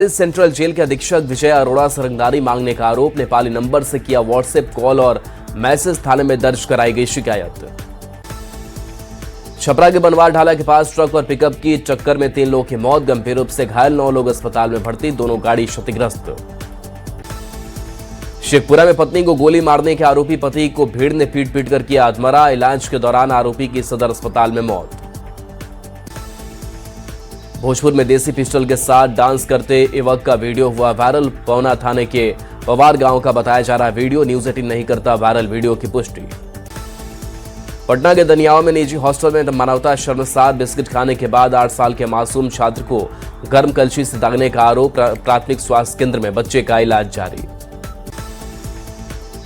Central jail के अधीक्षक विजय अरोड़ा से रंगदारी मांगने का आरोप। नेपाली नंबर से किया व्हाट्सएप कॉल और मैसेज, थाने में दर्ज कराई गई शिकायत। छपरा के बनवार ढाला के पास ट्रक और पिकअप की टक्कर में 3 लोगों की मौत, गंभीर रूप से घायल 9 लोग अस्पताल में भर्ती, दोनों गाड़ी क्षतिग्रस्त। शेखपुरा में पत्नी को गोली मारने के आरोपी पति को भीड़ ने पीट कर किया आत्महत्या, इलाज के दौरान आरोपी की सदर अस्पताल में मौत। भोजपुर में देसी पिस्टल के साथ डांस करते युवक का वीडियो हुआ वायरल। पौना थाने के पवार गांव का बताया जा रहा वीडियो, न्यूज 18 नहीं करता वायरल वीडियो की पुष्टि। पटना के दनियाओं में निजी हॉस्टल में मानवता शर्मसार, बिस्किट खाने के बाद 8 साल के मासूम छात्र को गर्म कलछी से दागने का आरोप। प्राथमिक स्वास्थ्य केंद्र में बच्चे का इलाज जारी।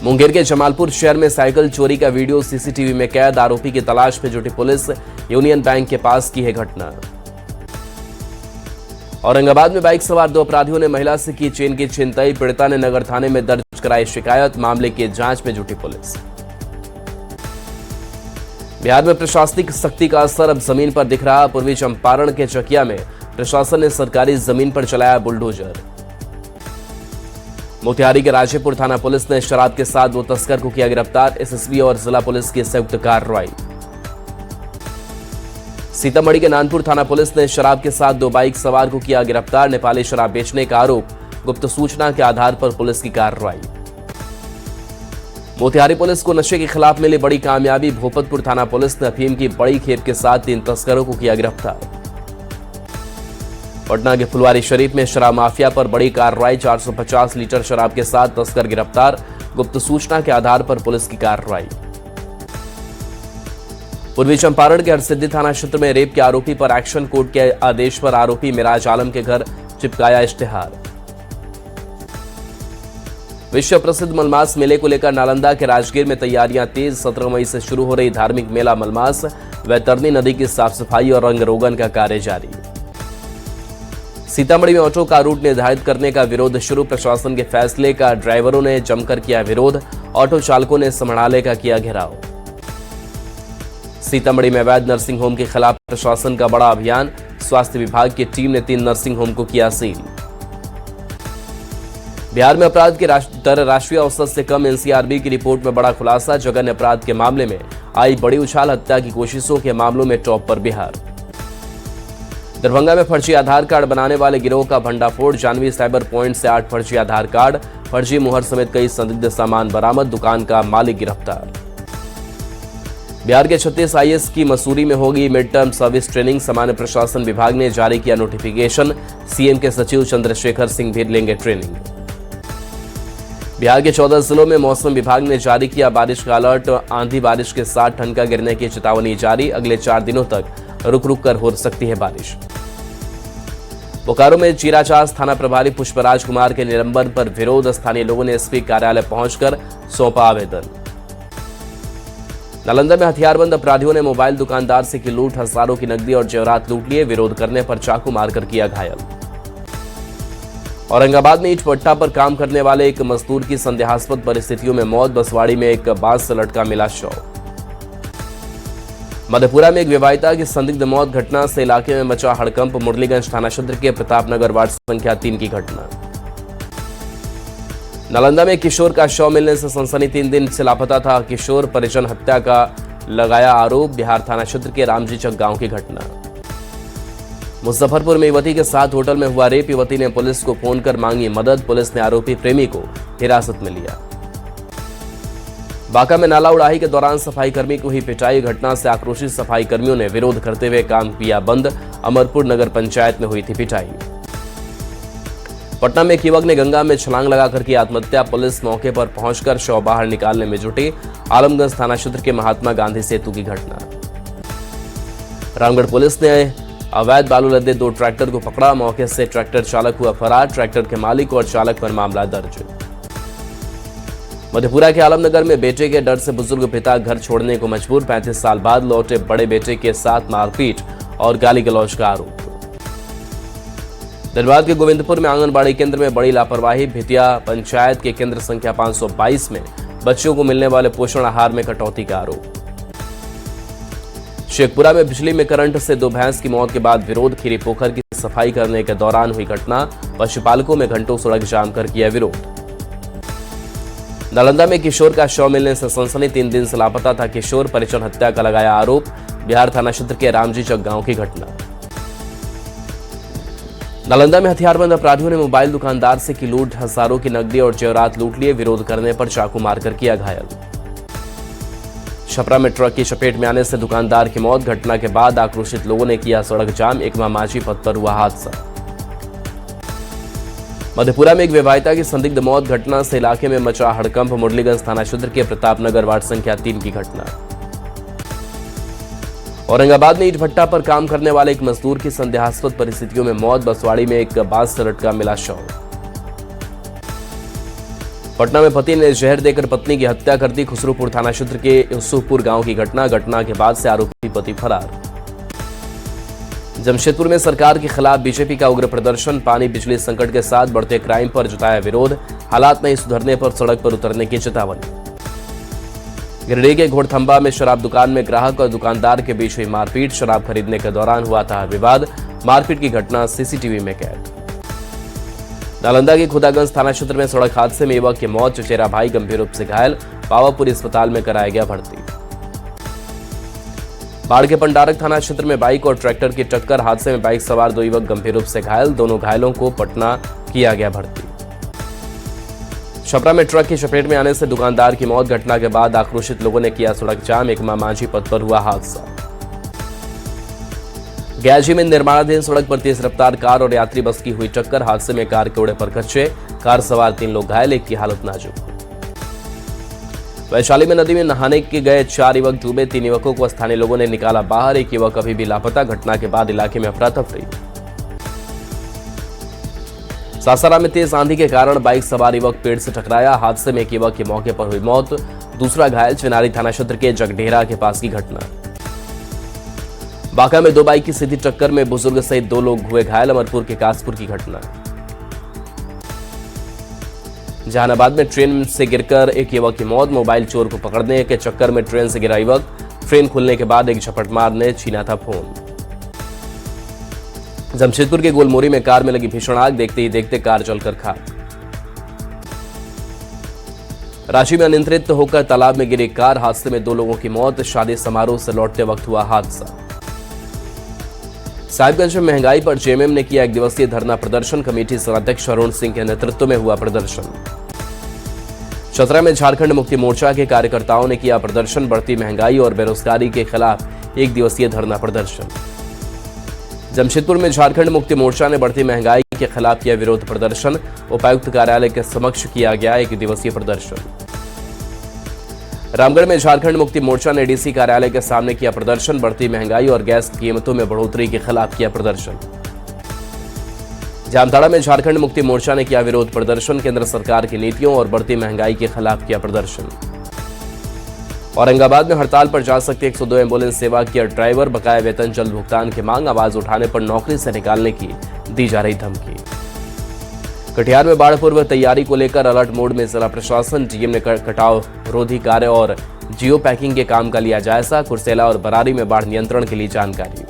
मुंगेर के जमालपुर शहर में साइकिल चोरी का वीडियो सीसीटीवी में कैद, आरोपी की तलाश में जुटी पुलिस। यूनियन बैंक के पास की है घटना। औरंगाबाद में बाइक सवार 2 अपराधियों ने महिला से की चेन की छिनतई, पीड़िता ने नगर थाने में दर्ज कराई शिकायत, मामले की जांच में जुटी पुलिस। बिहार में प्रशासनिक सख्ती का असर अब जमीन पर दिख रहा। पूर्वी चंपारण के चकिया में प्रशासन ने सरकारी जमीन पर चलाया बुलडोजर। मोतिहारी के राजेपुर थाना पुलिस ने शराब के साथ 2 तस्कर को किया गिरफ्तार, एसएसबी और जिला पुलिस की संयुक्त कार्रवाई। सीतामढ़ी के नानपुर थाना पुलिस ने शराब के साथ 2 बाइक सवार को किया गिरफ्तार, नेपाली शराब बेचने का आरोप, गुप्त सूचना के आधार पर पुलिस की कार्रवाई। मोतिहारी पुलिस को नशे के खिलाफ मिली बड़ी कामयाबी, भोपतपुर थाना पुलिस ने अफीम की बड़ी खेप के साथ 3 तस्करों को किया गिरफ्तार। पटना के फुलवारी शरीफ में शराब माफिया पर बड़ी कार्रवाई, 450 लीटर शराब के साथ तस्कर गिरफ्तार, गुप्त सूचना के आधार पर पुलिस की कार्रवाई। पूर्वी चंपारण के हरसिद्धि थाना क्षेत्र में रेप के आरोपी पर एक्शन कोर्ट के आदेश पर आरोपी मिराज आलम के घर चिपकाया इश्तेहार। विश्व प्रसिद्ध मलमास मेले को लेकर नालंदा के राजगीर में तैयारियां तेज। 17 मई से शुरू हो रही धार्मिक मेला मलमास, वैतरणी नदी की साफ सफाई और रंग रोगन का कार्य जारी। सीतामढ़ी में ऑटो का रूट निर्धारित करने का विरोध शुरू, प्रशासन के फैसले का ड्राइवरों ने जमकर किया विरोध, ऑटो चालकों ने समराले का किया घेराव। सीतामढ़ी में अवैध नर्सिंग होम के खिलाफ प्रशासन का बड़ा अभियान, स्वास्थ्य विभाग की टीम ने 3 नर्सिंग होम को किया सील। बिहार में अपराध की दर राष्ट्रीय औसत से कम, एनसीआरबी की रिपोर्ट में बड़ा खुलासा, जघन्य अपराध के मामले में आई बड़ी उछाल, हत्या की कोशिशों के मामलों में टॉप पर बिहार। दरभंगा में फर्जी आधार कार्ड बनाने वाले गिरोह का भंडाफोड़, जानवी साइबर पॉइंट से 8 फर्जी आधार कार्ड, फर्जी मुहर समेत कई संदिग्ध सामान बरामद, दुकान का मालिक गिरफ्तार। बिहार के 36 आईएएस की मसूरी में होगी मिड टर्म सर्विस ट्रेनिंग, सामान्य प्रशासन विभाग ने जारी किया नोटिफिकेशन, सीएम के सचिव चंद्रशेखर सिंह भी लेंगे ट्रेनिंग। बिहार के 14 जिलों में मौसम विभाग ने जारी किया बारिश का अलर्ट, आंधी बारिश के साथ ठनका गिरने की चेतावनी जारी, अगले 4 दिनों तक रुक कर हो सकती है बारिश। बोकारो में चीराचास थाना प्रभारी पुष्पराज कुमार के निलंबन पर विरोध, स्थानीय लोगों ने एसपी कार्यालय पहुंचकर सौंपा आवेदन। नालंदा में हथियारबंद अपराधियों ने मोबाइल दुकानदार से की लूट, हजारों की नकदी और जेवरात लूट लिए, विरोध करने पर चाकू मारकर किया घायल। औरंगाबाद में ईंट भट्टा पर काम करने वाले एक मजदूर की संदेहास्पद परिस्थितियों में मौत, बसवाड़ी में एक बांस से लटका मिला शव। मधेपुरा में एक विवाहिता की संदिग्ध मौत, घटना से इलाके में मचा हड़कंप, मुरलीगंज थाना क्षेत्र के प्रतापनगर वार्ड संख्या 3 की घटना। नालंदा में किशोर का शव मिलने से सनसनी, 3 दिन से लापता था किशोर, परिजन हत्या का लगाया आरोप, बिहार थाना क्षेत्र के रामजी चक गांव की घटना। मुजफ्फरपुर में युवती के साथ होटल में हुआ रेप, युवती ने पुलिस को फोन कर मांगी मदद, पुलिस ने आरोपी प्रेमी को हिरासत में लिया। बांका में नाला उड़ाही के दौरान सफाई कर्मी को ही पिटाई, घटना से आक्रोशित सफाई कर्मियों ने विरोध करते हुए काम किया बंद, अमरपुर नगर पंचायत में हुई थी पिटाई। पटना में एक युवक ने गंगा में छलांग लगाकर की आत्महत्या, पुलिस मौके पर पहुंचकर शव बाहर निकालने में जुटी, आलमगंज थाना क्षेत्र के महात्मा गांधी सेतु की घटना। रामगढ़ पुलिस ने अवैध बालू लदे 2 ट्रैक्टर को पकड़ा, मौके से ट्रैक्टर चालक हुआ फरार, ट्रैक्टर के मालिक और चालक पर मामला दर्ज। मधेपुरा के आलमनगर में बेटे के डर से बुजुर्ग पिता घर छोड़ने को मजबूर, 35 साल बाद लौटे बड़े बेटे के साथ मारपीट और गाली गलौज का आरोप। धनबाद के गोविंदपुर में आंगनबाड़ी केंद्र में बड़ी लापरवाही, भितिया पंचायत के केंद्र संख्या 522 में बच्चों को मिलने वाले पोषण आहार में कटौती का आरोप। शेखपुरा में बिजली में करंट से 2 भैंस की मौत के बाद विरोध, खीरी पोखर की सफाई करने के दौरान हुई घटना, पशुपालकों में घंटों सड़क जाम कर किया विरोध। नालंदा में किशोर का शव मिलने से सनसनी, 3 दिन से लापता था किशोर, परिजन हत्या का लगाया आरोप। बिहार थाना क्षेत्र के रामजी चक गांव की घटना। नालंदा में हथियारबंद अपराधियों ने मोबाइल दुकानदार से की लूट, हजारों की नकदी और जेवरात लूट लिए, विरोध करने पर चाकू मारकर किया घायल। छपरा में ट्रक की चपेट में आने से दुकानदार की मौत, घटना के बाद आक्रोशित लोगों ने किया सड़क जाम, एकमा माझी पथ पर हुआ हादसा। मधेपुरा में एक विवाहिता की संदिग्ध मौत, घटना से इलाके में मचा हड़कंप, मुरलीगंज थाना क्षेत्र के प्रतापनगर वार्ड संख्या 3 की घटना। औरंगाबाद में ईंट भट्टा पर काम करने वाले एक मजदूर की संदेहास्पद परिस्थितियों में मौत, बसवाड़ी में एक बांस से लटका मिला शव। पटना में पति ने जहर देकर पत्नी की हत्या कर दी, खुसरूपुर थाना क्षेत्र के यूसुफपुर गांव की घटना के बाद से आरोपी पति फरार। जमशेदपुर में सरकार के खिलाफ बीजेपी का उग्र प्रदर्शन, पानी बिजली संकट के साथ बढ़ते क्राइम पर जताया विरोध, हालात नहीं सुधरने पर सड़क पर उतरने की चेतावनी। गिरिडीह के घोड़थंबा में शराब दुकान में ग्राहक और दुकानदार के बीच हुई मारपीट, शराब खरीदने के दौरान हुआ था विवाद, मारपीट की घटना सीसीटीवी में कैद। नालंदा के खुदागंज थाना क्षेत्र में सड़क हादसे में युवक की मौत, चचेरा भाई गंभीर रूप से घायल, पावापुरी अस्पताल में कराया गया भर्ती। बाढ़ के पंडारक थाना क्षेत्र में बाइक और ट्रैक्टर की टक्कर, हादसे में बाइक सवार 2 युवक गंभीर रूप से घायल, दोनों घायलों को पटना किया गया भर्ती। छपरा में ट्रक की चपेट में आने से दुकानदार की मौत, घटना के बाद आक्रोशित लोगों ने किया सड़क जाम, एकमा माझी पथ पर हुआ हादसा। गयाजी में निर्माणाधीन सड़क पर तेज रफ्तार कार और यात्री बस की हुई टक्कर, हादसे में कार के उड़े पर कच्चे, कार सवार 3 लोग घायल, एक की हालत नाजुक। वैशाली में नदी में नहाने के गए 4 युवक डूबे, 3 युवकों को स्थानीय लोगों ने निकाला बाहर, एक युवक अभी भी लापता, घटना के बाद इलाके में अफरा तफरी। सासाराम में तेज आंधी के कारण बाइक सवार युवक पेड़ से टकराया, हादसे में एक युवक की मौके पर हुई मौत, दूसरा घायल, चिनारी थाना क्षेत्र के जगडेरा के पास की घटना। बांका में 2 बाइक की सीधी टक्कर में बुजुर्ग सहित 2 लोग हुए घायल, अमरपुर के कासपुर की घटना। जहानाबाद में ट्रेन से गिरकर एक युवक की मौत, मोबाइल चोर को पकड़ने के चक्कर में ट्रेन से गिरा युवक, ट्रेन खुलने के बाद एक झपटमार ने छीना था फोन। जमशेदपुर के गोलमोरी में कार में लगी भीषण आग, देखते ही देखते कार जलकर खाक। रांची में अनियंत्रित होकर तालाब में गिरी कार, हादसे में 2 लोगों की मौत, शादी समारोह से लौटते वक्त हुआ हादसा। साहिबगंज में महंगाई पर जेएमएम ने किया 1 दिवसीय धरना प्रदर्शन, कमेटी सभाध्यक्ष अरुण सिंह के नेतृत्व में हुआ प्रदर्शन। चतरा में झारखंड मुक्ति मोर्चा के कार्यकर्ताओं ने किया प्रदर्शन, बढ़ती महंगाई और बेरोजगारी के खिलाफ 1 दिवसीय धरना प्रदर्शन। जमशेदपुर में झारखंड मुक्ति मोर्चा ने बढ़ती महंगाई के खिलाफ किया विरोध प्रदर्शन, उपायुक्त कार्यालय के समक्ष किया गया 1 दिवसीय प्रदर्शन। रामगढ़ में झारखंड मुक्ति मोर्चा ने डीसी कार्यालय के सामने किया प्रदर्शन, बढ़ती महंगाई और गैस कीमतों में बढ़ोतरी के खिलाफ किया प्रदर्शन। जामताड़ा में झारखंड मुक्ति मोर्चा ने किया विरोध प्रदर्शन, केंद्र सरकार की नीतियों और बढ़ती महंगाई के खिलाफ किया प्रदर्शन। औरंगाबाद में हड़ताल पर जा सकते 102 एम्बुलेंस सेवा किया ड्राइवर, बकाया वेतन जल्द भुगतान की मांग, आवाज उठाने पर नौकरी से निकालने की दी जा रही धमकी। कटिहार में बाढ़ पूर्व तैयारी को लेकर अलर्ट मोड में जिला प्रशासन, डीएम ने कटाव रोधी कार्य और जियो पैकिंग के काम का लिया जायजा, कुर्सेला और बरारी में बाढ़ नियंत्रण के लिए जानकारी।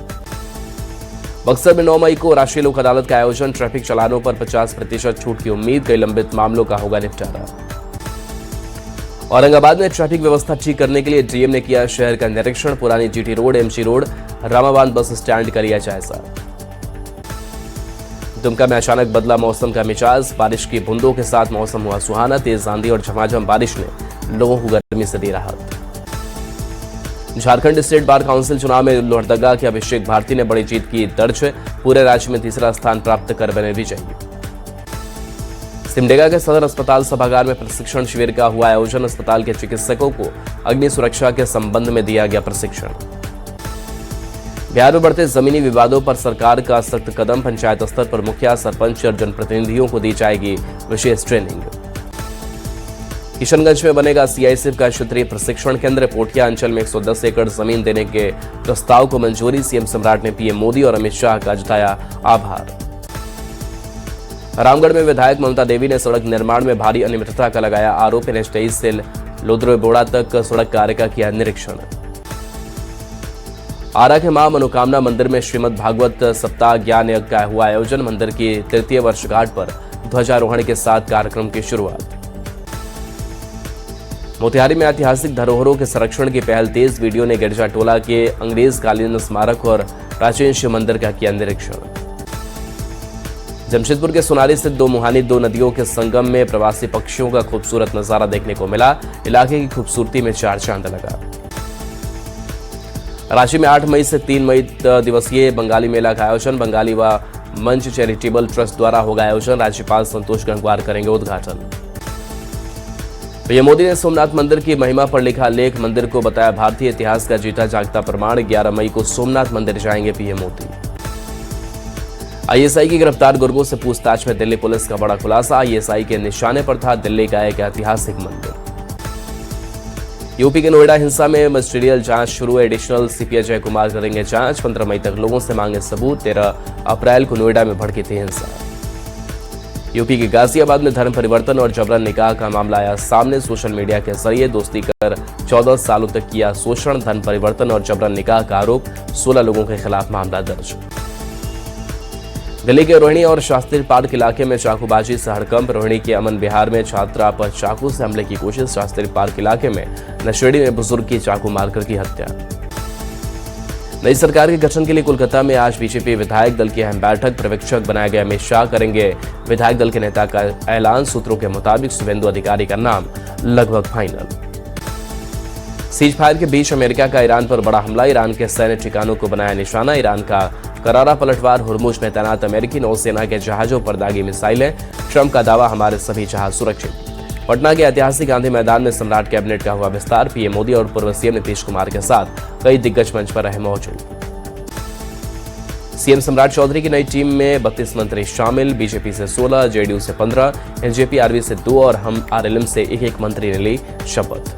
बक्सर में 9 मई को राष्ट्रीय लोक अदालत का आयोजन, ट्रैफिक चालानों पर 50% छूट की उम्मीद, कई लंबित मामलों का होगा निपटारा। औरंगाबाद में ट्रैफिक व्यवस्था ठीक करने के लिए डीएम ने किया शहर का निरीक्षण, पुरानी GT road, MC road, Ramabad bus stand का लिया जायजा। दुमका में अचानक बदला मौसम का मिजाज, बारिश की बूंदों के साथ मौसम हुआ सुहाना, तेज आंधी और झमाझम बारिश ने लोगों को गर्मी से दी राहत। झारखंड स्टेट बार काउंसिल चुनाव में लोहरदगा के अभिषेक भारती ने बड़ी जीत की दर्ज, पूरे राज्य में 3रा स्थान प्राप्त कर बने विजयी। सिमडेगा के सदर अस्पताल सभागार में प्रशिक्षण शिविर का हुआ आयोजन, अस्पताल के चिकित्सकों को अग्नि सुरक्षा के संबंध में दिया गया प्रशिक्षण। बिहार में बढ़ते जमीनी विवादों पर सरकार का सख्त कदम, पंचायत स्तर पर मुखिया, सरपंच और जनप्रतिनिधियों को दी जाएगी विशेष ट्रेनिंग। किशनगंज में बनेगा सीआईएसएफ का क्षेत्रीय प्रशिक्षण केंद्र, पोठिया अंचल में 110 एकड़ जमीन देने के प्रस्ताव को मंजूरी, सीएम सम्राट ने पीएम मोदी और अमित शाह का जताया आभार। रामगढ़ में विधायक ममता देवी ने सड़क निर्माण में भारी अनियमितता का लगाया आरोप, NH23 से लोद्रोबोड़ा तक सड़क कार्य का किया निरीक्षण। आरा के मां मनोकामना मंदिर में श्रीमद् भागवत सप्ताह ज्ञान यज्ञ का हुआ आयोजन। मंदिर की तृतीय वर्षगांठ पर ध्वजारोहण के साथ कार्यक्रम की शुरुआत। मोतिहारी में ऐतिहासिक धरोहरों के संरक्षण की पहल तेज। वीडियो ने गिरजा टोला के अंग्रेजकालीन स्मारक और प्राचीन शिव मंदिर का किया निरीक्षण। जमशेदपुर के सोनारी स्थित दो मुहानी दो नदियों के संगम में प्रवासी पक्षियों का खूबसूरत नजारा देखने को मिला। इलाके की खूबसूरती में चार चांद लगा। रांची में 8 मई से 3 मई दिवसीय बंगाली मेला का आयोजन। बंगाली व मंच चैरिटेबल ट्रस्ट द्वारा होगा आयोजन। राज्यपाल संतोष गंगवार करेंगे उद्घाटन। पीएम मोदी ने सोमनाथ मंदिर की महिमा पर लिखा लेख। मंदिर को बताया भारतीय इतिहास का जीता जागता प्रमाण। 11 मई को सोमनाथ मंदिर जाएंगे पीएम मोदी। आईएसआई की गिरफ्तार गुर्गों से पूछताछ में दिल्ली पुलिस का बड़ा खुलासा। आईएसआई के निशाने पर था दिल्ली का एक ऐतिहासिक मंदिर। यूपी के नोएडा हिंसा में मजिस्ट्रियल जांच शुरू। एडिशनल सीपी अजय कुमार करेंगे जांच। 15 मई तक लोगों से मांगे सबूत। 13 अप्रैल को नोएडा में भड़की थी हिंसा। यूपी के गाजियाबाद में धर्म परिवर्तन और जबरन निकाह का मामला आया सामने। सोशल मीडिया के जरिए दोस्ती कर 14 सालों तक किया शोषण। धर्म परिवर्तन और जबरन निकाह का आरोप। 16 लोगों के खिलाफ मामला दर्ज। दिल्ली के रोहिणी और शास्त्री पार्क इलाके में चाकूबाजी से हड़कंप। रोहिणी के अमन विहार में छात्रा पर चाकू से हमले की कोशिश। शास्त्री पार्क इलाके में नशेड़ी में बुजुर्ग की चाकू मारकर की हत्या। नई सरकार के गठन के लिए कोलकाता में आज बीजेपी विधायक दल की अहम बैठक। पर्यवेक्षक बनाए गए अमित शाह करेंगे विधायक दल के नेता का ऐलान। सूत्रों के मुताबिक शुभेंदु अधिकारी का नाम लगभग फाइनल। सीज फायर के बीच अमेरिका का ईरान पर बड़ा हमला। ईरान के सैन्य ठिकानों को बनाया निशाना। ईरान का करारा पलटवार। हुर्मुज में तैनात अमेरिकी नौसेना के जहाजों पर दागी मिसाइलें। ट्रंप का दावा हमारे सभी जहाज सुरक्षित। पटना के ऐतिहासिक गांधी मैदान में सम्राट कैबिनेट का हुआ विस्तार। पीएम मोदी और पूर्व सीएम नीतीश कुमार के साथ कई दिग्गज मंच पर रहे मौजूद। सीएम सम्राट चौधरी की नई टीम में 32 मंत्री शामिल। बीजेपी से 16, जेडीयू से 15, एलजेपी आरवी से 2 और हम आरएलएम से एक मंत्री ने ली शपथ।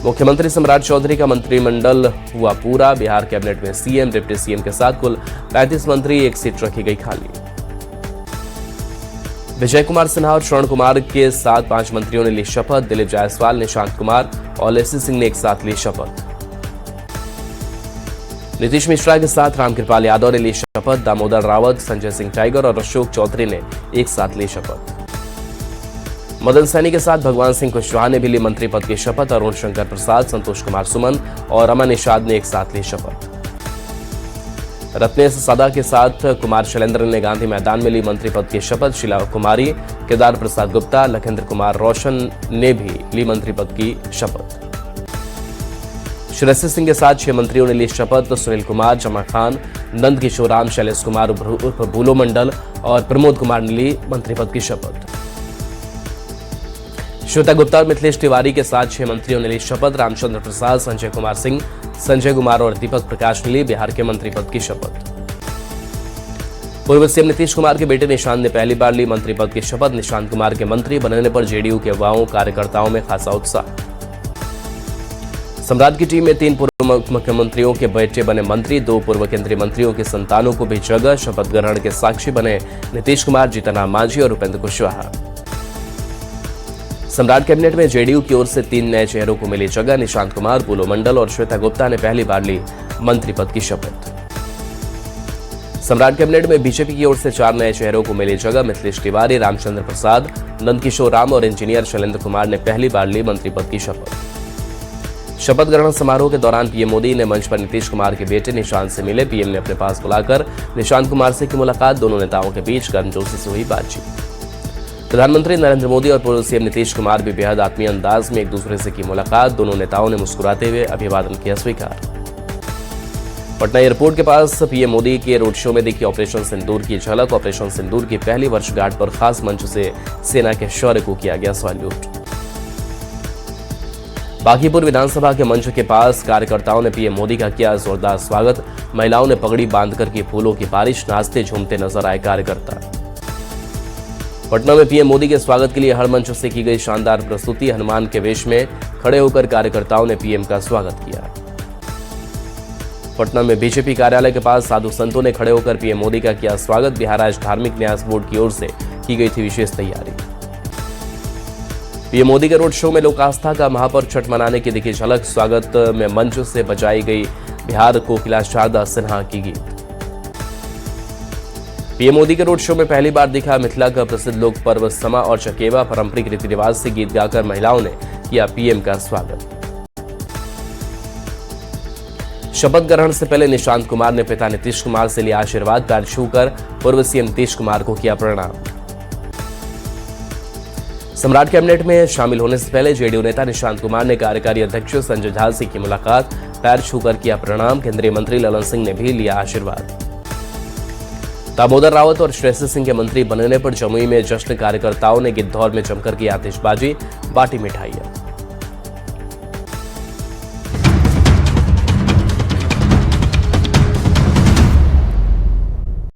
मुख्यमंत्री सम्राट चौधरी का मंत्रिमंडल हुआ पूरा। बिहार कैबिनेट में सीएम डिप्टी सीएम के साथ कुल 35 मंत्री। एक सीट रखी गई खाली। विजय कुमार सिन्हा और श्रवण कुमार के साथ 5 मंत्रियों ने ली शपथ। दिलीप जायसवाल, निशांत कुमार और लेसी सिंह ने एक साथ ली शपथ। नीतीश मिश्रा के साथ रामकृपाल यादव ने ली शपथ। दामोदर रावत, संजय सिंह टाइगर और अशोक चौधरी ने एक साथ ली शपथ। मदन सैनी के साथ भगवान सिंह कुशवाहा ने भी ली मंत्री पद की शपथ। अरुण शंकर प्रसाद, संतोष कुमार सुमन और अमन निषाद ने एक साथ ली शपथ। रत्नेश सदा के साथ कुमार शैलेंद्र ने गांधी मैदान में ली मंत्री पद की शपथ। शीला कुमारी, केदार प्रसाद गुप्ता, लखेंद्र कुमार रोशन ने भी ली मंत्री पद की शपथ। श्रेयसी सिंह के साथ 6 मंत्रियों ने ली शपथ। सुनील कुमार, जमा खान, नंद किशोर राम, शैलेश कुमार उर्फ भूलो मंडल और प्रमोद कुमार ने ली मंत्री पद की शपथ। श्वेता गुप्ता और मिथिलेश तिवारी के साथ 6 मंत्रियों ने ली शपथ। रामचंद्र प्रसाद, संजय कुमार सिंह, संजय कुमार और दीपक प्रकाश ने ली बिहार के मंत्री पद की शपथ। पूर्व सीएम नीतीश कुमार के बेटे निशांत ने पहली बार ली मंत्री पद की शपथ। निशांत कुमार के मंत्री बनने पर जेडीयू के युवाओं कार्यकर्ताओं में खासा उत्साह। सम्राट की टीम में 3 पूर्व मुख्यमंत्रियों के बेटे बने मंत्री। 2 पूर्व केंद्रीय मंत्रियों की संतानों को भी जगह। शपथ ग्रहण के साक्षी बने नीतीश कुमार, जीतनराम मांझी और उपेंद्र कुशवाहा। सम्राट कैबिनेट में जेडीयू की ओर से 3 नए चेहरों को मिली जगह। निशांत कुमार, बुलो मंडल और श्वेता गुप्ता ने पहली बार ली मंत्री पद की शपथ। सम्राट कैबिनेट में बीजेपी की ओर से 4 नए चेहरों को मिली जगह। मिथिलेश तिवारी, रामचंद्र प्रसाद, नंदकिशोर राम और इंजीनियर शैलेंद्र कुमार ने पहली बार ली मंत्री पद की शपथ। शपथ ग्रहण समारोह के दौरान पीएम मोदी ने मंच पर नीतीश कुमार के बेटे निशांत से मिले। पीएम ने अपने पास बुलाकर निशांत कुमार से की मुलाकात। दोनों नेताओं के बीच गर्मजोशी से हुई बातचीत। प्रधानमंत्री नरेंद्र मोदी और पूर्व सीएम नीतीश कुमार भी बेहद आत्मीय अंदाज में एक दूसरे से की मुलाकात। दोनों नेताओं ने मुस्कुराते हुए अभिवादन किया स्वीकार। पटना एयरपोर्ट के पास पीएम मोदी के रोड शो में देखी ऑपरेशन सिंदूर की झलक। ऑपरेशन सिंदूर की पहली वर्षगांठ पर खास मंच से सेना के शौर्य को किया गया सैल्यूट। बांकीपुर विधानसभा के मंच के पास कार्यकर्ताओं ने पीएम मोदी का किया जोरदार स्वागत। महिलाओं ने पगड़ी बांधकर की फूलों की बारिश। नाचते झूमते नजर आए कार्यकर्ता। पटना में पीएम मोदी के स्वागत के लिए हर मंच से की गई शानदार प्रस्तुति। हनुमान के वेश में खड़े होकर कार्यकर्ताओं ने पीएम का स्वागत किया। पटना में बीजेपी कार्यालय के पास साधु संतों ने खड़े होकर पीएम मोदी का किया स्वागत। बिहार राज्य धार्मिक न्यास बोर्ड की ओर से की गई थी विशेष तैयारी। पीएम मोदी के रोड शो में लोक आस्था का महापर्व छठ मनाने की दिखी झलक। स्वागत में मंच से बजाई गई बिहार कोकिला शारदा सिन्हा की गीत। पीएम मोदी के रोड शो में पहली बार दिखा मिथिला का प्रसिद्ध लोक पर्व समा और चकेवा। पारंपरिक रीति रिवाज से गीत गाकर महिलाओं ने किया पीएम का स्वागत। शपथ ग्रहण से पहले निशांत कुमार ने पिता नीतीश कुमार से लिया आशीर्वाद। पैर छूकर पूर्व सीएम नीतीश कुमार को किया प्रणाम। सम्राट कैबिनेट में शामिल होने से पहले जेडीयू नेता निशांत कुमार ने कार्यकारी अध्यक्ष संजय झा से की मुलाकात। पैर छूकर किया प्रणाम। केंद्रीय मंत्री ललन सिंह ने भी लिया आशीर्वाद। दामोदर रावत और श्रेयसी सिंह के मंत्री बनने पर जमुई में जश्न। कार्यकर्ताओं ने गिद्धौर में जमकर की आतिशबाजी, बांटी मिठाइयां।